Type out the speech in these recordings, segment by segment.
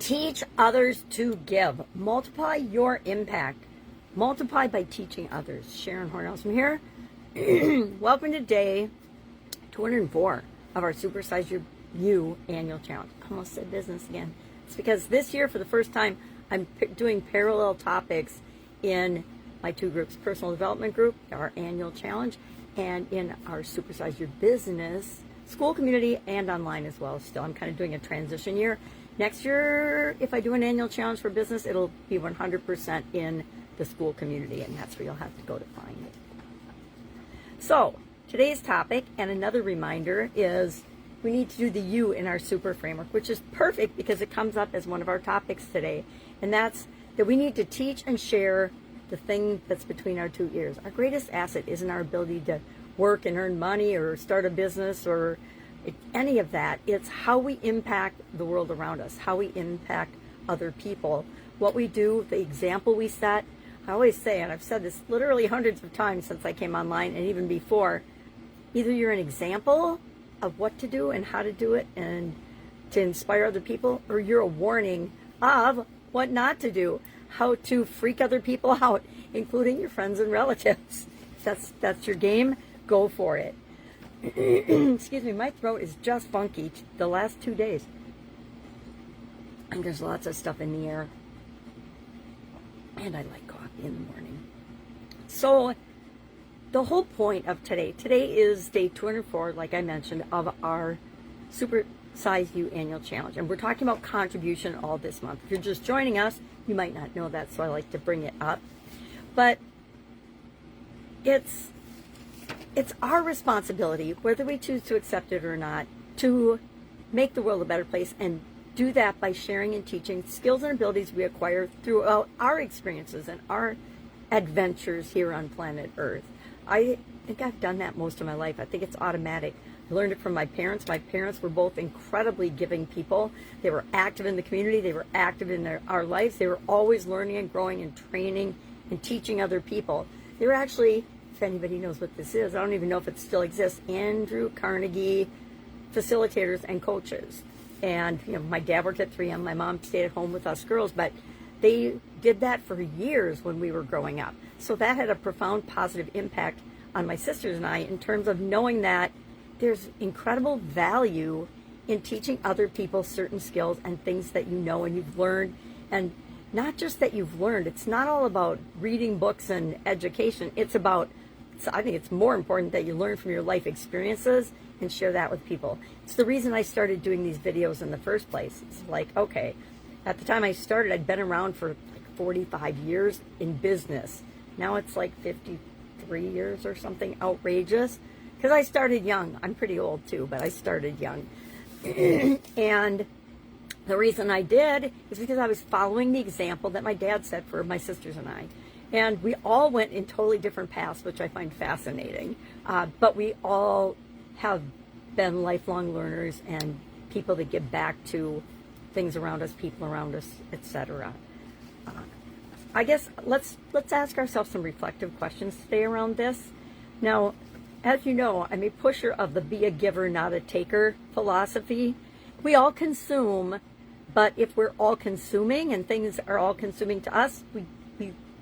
Teach others to give. Multiply your impact. Multiply by teaching others. Sharon Horne-Ellstrom here. Welcome to day 204 of our Supersize You annual challenge. I almost said business again. It's because this year, for the first time, I'm doing parallel topics in my two groups, personal development group, our annual challenge, and in our Supersize Your Business school community and online as well. Still, I'm kind of doing a transition year. Next year, if I do an annual challenge for business, it'll be 100% in the school community, and that's where you'll have to go to find it. So, today's topic, and another reminder, is we need to do the you in our super framework, which is perfect because it comes up as one of our topics today, and that's that we need to teach and share the thing that's between our two ears. Our greatest asset isn't our ability to work and earn money or start a business or any of that. It's how we impact the world around us, how we impact other people, what we do, the example we set. I always say, and I've said this literally hundreds of times since I came online and even before, either you're an example of what to do and how to do it and to inspire other people, or you're a warning of what not to do, how to freak other people out, including your friends and relatives. If that's your game, go for it. Excuse me, my throat is just funky the last 2 days. And there's lots of stuff in the air. And I like coffee in the morning. So the whole point of today is day 204, like I mentioned, of our Supersize You annual challenge. And we're talking about contribution all this month. If you're just joining us, you might not know that, so I like to bring it up. But it's our responsibility, whether we choose to accept it or not, to make the world a better place, and do that by sharing and teaching skills and abilities we acquire throughout our experiences and our adventures here on planet Earth. I think I've done that most of my life. I think it's automatic. I learned it from my parents. My parents were both incredibly giving people. They were active in the community. They were active in our lives. They were always learning and growing and training and teaching other people. They were actually, if anybody knows what this is, I don't even know if it still exists, Andrew Carnegie facilitators and coaches. And my dad worked at 3M. My mom stayed at home with us girls, but they did that for years when we were growing up. So that had a profound positive impact on my sisters and I in terms of knowing that there's incredible value in teaching other people certain skills and things that you know and you've learned. And not just that you've learned. It's not all about reading books and education. I think it's more important that you learn from your life experiences and share that with people. It's the reason I started doing these videos in the first place. It's like, okay, at the time I started, I'd been around for like 45 years in business. Now it's like 53 years or something outrageous. Because I started young. I'm pretty old too, but I started young. And the reason I did is because I was following the example that my dad set for my sisters and I. And we all went in totally different paths, which I find fascinating. But we all have been lifelong learners and people that give back to things around us, people around us, etc. I guess let's ask ourselves some reflective questions today around this. Now, as you know, I'm a pusher of the be a giver, not a taker philosophy. We all consume, but if we're all consuming and things are all consuming to us, we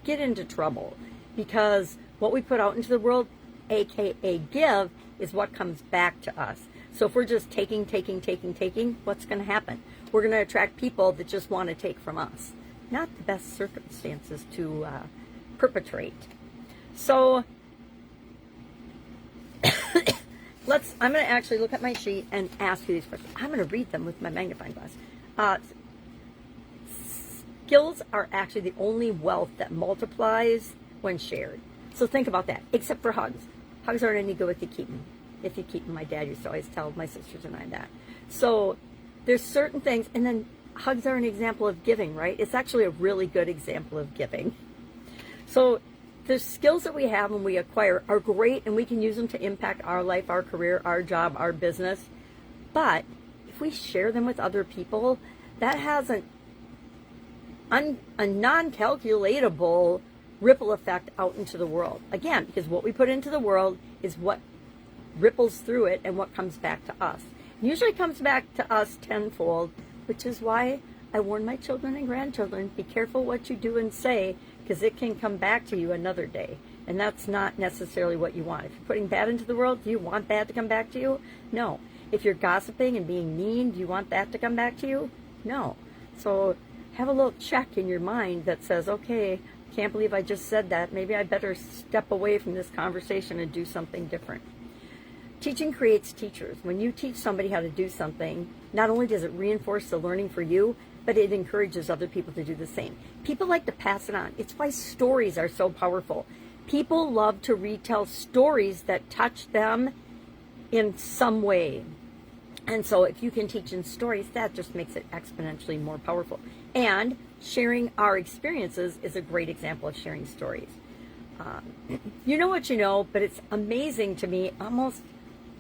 get into trouble, because what we put out into the world, aka give, is what comes back to us. So if we're just taking, what's going to happen? We're going to attract people that just want to take from us. Not the best circumstances to perpetrate. So I'm going to actually look at my sheet and ask you these questions. I'm going to read them with my magnifying glass. Skills are actually the only wealth that multiplies when shared. So think about that, except for hugs. Hugs aren't any good if you keep them. If you keep them, my dad used to always tell my sisters and I that. So there's certain things, and then hugs are an example of giving, right? It's actually a really good example of giving. So the skills that we have and we acquire are great, and we can use them to impact our life, our career, our job, our business. But if we share them with other people, that has a non-calculatable ripple effect out into the world. Again, because what we put into the world is what ripples through it and what comes back to us. Usually comes back to us tenfold, which is why I warn my children and grandchildren, be careful what you do and say, because it can come back to you another day. And that's not necessarily what you want. If you're putting bad into the world, do you want bad to come back to you? No. If you're gossiping and being mean, do you want that to come back to you? No. So have a little check in your mind that says, okay, can't believe I just said that. Maybe I better step away from this conversation and do something different. Teaching creates teachers. When you teach somebody how to do something, not only does it reinforce the learning for you, but it encourages other people to do the same. People like to pass it on. It's why stories are so powerful. People love to retell stories that touch them in some way. And so if you can teach in stories, that just makes it exponentially more powerful. And sharing our experiences is a great example of sharing stories. You know what you know, but it's amazing to me, almost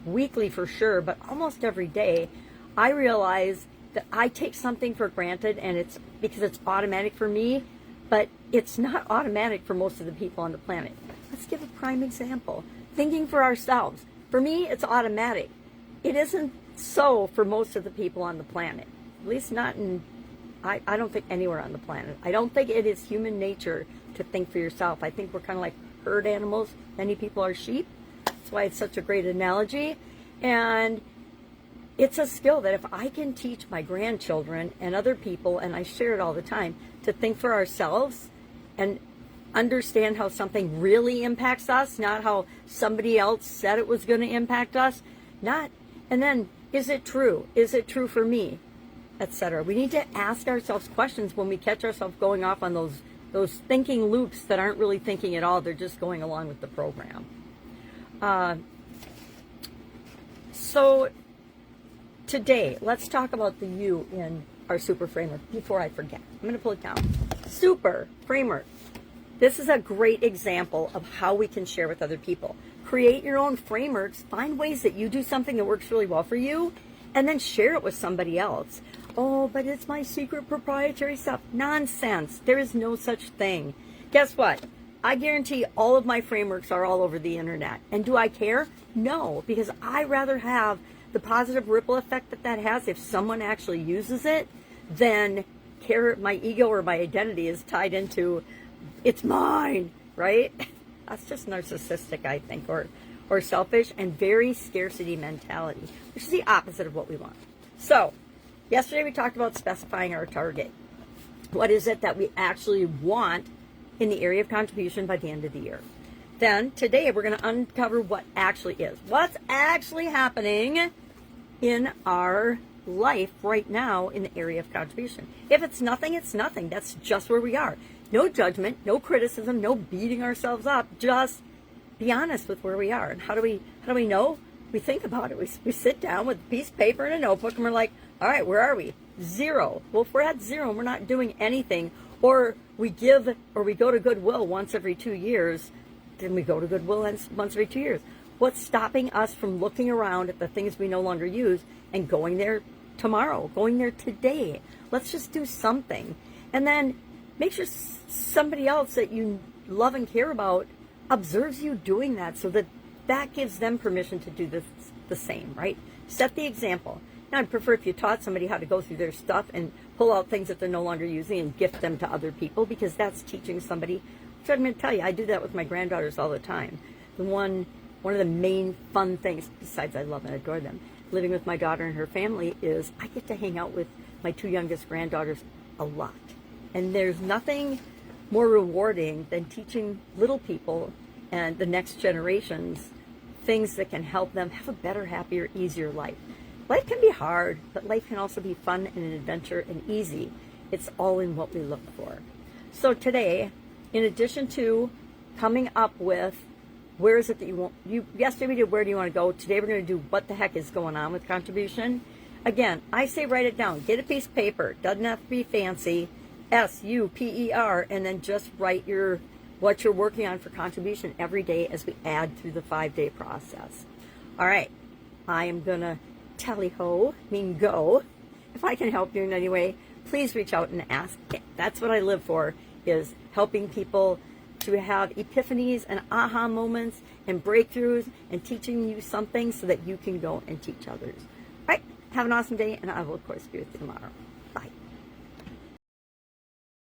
weekly for sure, but almost every day, I realize that I take something for granted, and it's because it's automatic for me, but it's not automatic for most of the people on the planet. Let's give a prime example. Thinking for ourselves. For me, it's automatic. It isn't so for most of the people on the planet. At least not in, I don't think anywhere on the planet. I don't think it is human nature to think for yourself. I think we're kind of like herd animals. Many people are sheep. That's why it's such a great analogy. And it's a skill that if I can teach my grandchildren and other people, and I share it all the time, to think for ourselves and understand how something really impacts us, not how somebody else said it was going to impact us, and then, is it true? Is it true for me? Etc. We need to ask ourselves questions when we catch ourselves going off on those thinking loops that aren't really thinking at all. They're just going along with the program. So today, let's talk about the you in our super framework before I forget. I'm going to pull it down. Super framework. This is a great example of how we can share with other people. Create your own frameworks. Find ways that you do something that works really well for you, and then share it with somebody else. Oh, but it's my secret proprietary stuff. Nonsense. There is no such thing. Guess what? I guarantee all of my frameworks are all over the internet. And do I care? No, because I rather have the positive ripple effect that has if someone actually uses it than care my ego or my identity is tied into it's mine, right? That's just narcissistic, I think, or selfish, and very scarcity mentality, which is the opposite of what we want. So, yesterday we talked about specifying our target. What is it that we actually want in the area of contribution by the end of the year? Then, today, we're going to uncover what actually is. What's actually happening in our life right now in the area of contribution. If it's nothing, it's nothing. That's just where we are. No judgment, no criticism, no beating ourselves up. Just be honest with where we are. And how do we know? We think about it. We sit down with a piece of paper and a notebook, and we're like, all right, where are we? 0. Well, if we're at 0 and we're not doing anything, or we go to Goodwill once every 2 years, then we go to Goodwill once every 2 years. What's stopping us from looking around at the things we no longer use and going there tomorrow, going there today? Let's just do something. And then make sure somebody else that you love and care about observes you doing that, so that gives them permission to do the same, right? Set the example. Now, I'd prefer if you taught somebody how to go through their stuff and pull out things that they're no longer using and gift them to other people, because that's teaching somebody. So I'm going to tell you, I do that with my granddaughters all the time. One of the main fun things, besides I love and adore them, living with my daughter and her family, is I get to hang out with my 2 youngest granddaughters a lot. And there's nothing more rewarding than teaching little people and the next generations things that can help them have a better, happier, easier life. Life can be hard, but life can also be fun and an adventure and easy. It's all in what we look for. So today, in addition to coming up with where is it that you want, yesterday we did where do you want to go, today we're going to do what the heck is going on with contribution. Again, I say write it down. Get a piece of paper. Doesn't have to be fancy. SUPER, and then just write what you're working on for contribution every day as we add through the 5-day process. All right, I am going to tally-ho, mean go. If I can help you in any way, please reach out and ask. That's what I live for, is helping people to have epiphanies and aha moments and breakthroughs and teaching you something so that you can go and teach others. All right, have an awesome day, and I will, of course, be with you tomorrow. Bye.